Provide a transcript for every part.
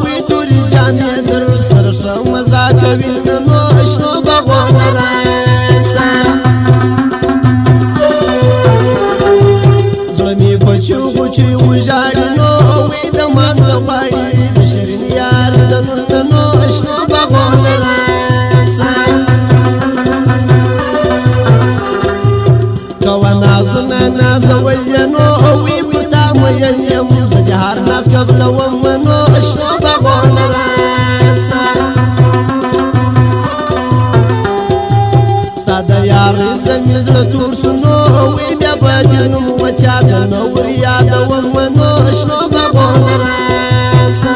وی توري جامې در سر ښه مزه کوي نو شنو باغونه راسه زړه مې بچو بچو وژاړي نو وی د ما څه غواړي د شیرین یار د نو شنو باغونه راسه کوه نازونه نازول یې نو وی تا مین یم زه د هر ناز کفلوم نو شنو باغونه راسه ستا د یارۍ زمې زړه تور سو نو وی بیا به دې نوم وچاته نو ور یادوم نو شنو باغونه راسه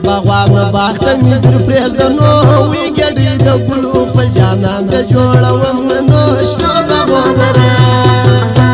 باغوانه باغ ته مې در پرېږده نو وی ګډۍ د ګلو خپل جانان ته جوړوم نو شنو باغونه راسه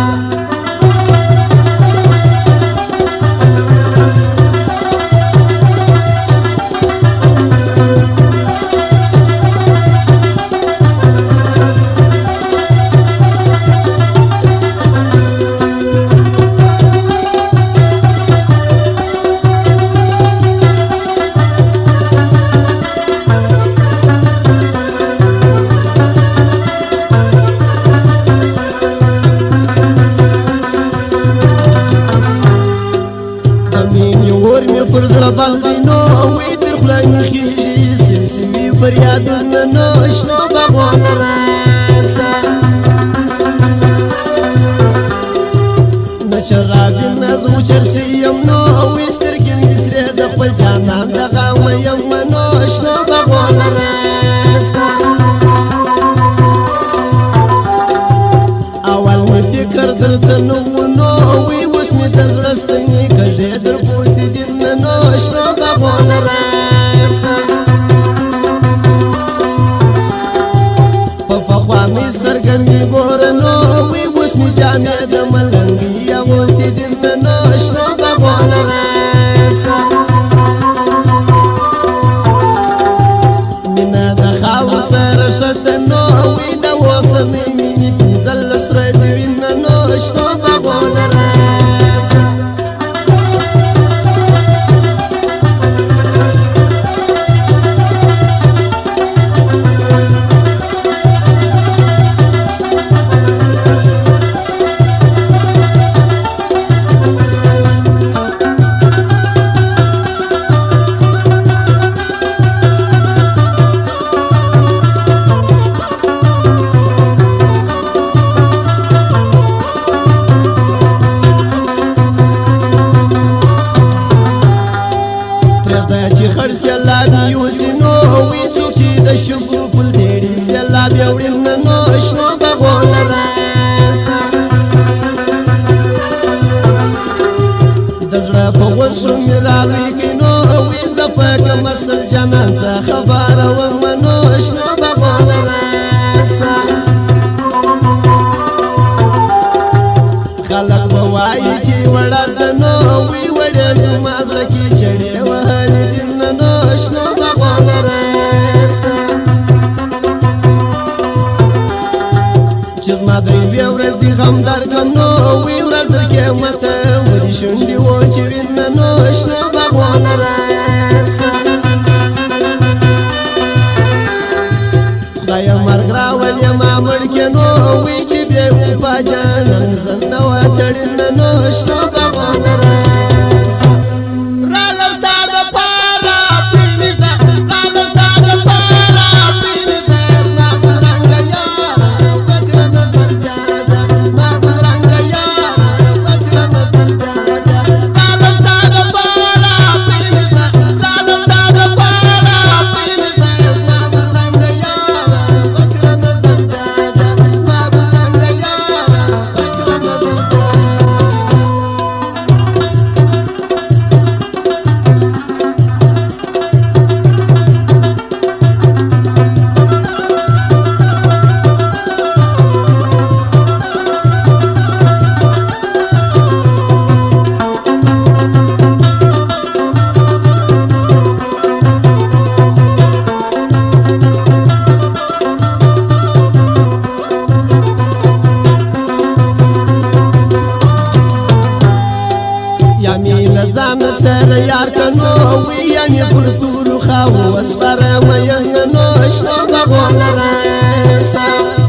پر زړه باندې نو وی تر خوله مې خېژي سلسلې فریادونه نو شنو باغونه راسه نه چراغ نه زه وچرسې یم نو وی سترګې مې سرې د خپل جانان د غمه یم نو شنو باغونه راسه اول مې فکر درته نه و نو وی اوس مې د زړه ستنې کږې در پوسې دي نو شنو باغونه راسه په پخوانۍ سترګه مې ګوره نو وی اوس مې جامې د ملنګۍ اغوستې دي نو شنو باغونه راسه مینه د خاورو سره ښه نو وی د اوسنۍ مینې پنځلس ورځې وي نو شنو باغونه راسه سیلابي یوسي نو وی څوک چې د شګو پل ډېرې سیلابي اوړي نو شنو باغونه راسه د زړه په غوښو مې رالوېږي نو وی زه په کوم اصل جانان څه خبره وم نو شنو باغونه راسه خلک به وایي چې وړه ده نو وی وړې زما زړه کې چړې وهلې دي نو شنو باغونه راسه چې زما د یوې ورځې غم درکړم نو وی ورځ در قیامته ودې شونډې وچوي نو شنو باغونه راسه خدایه مرګ راولې ما مړ کې نو وی چې بیا وفا جانان زنده وتړي نو شنو باغونه راسه ځان سره یار کنو وی یعنی پر تور خو وسپره مې نو شنو بغول راځه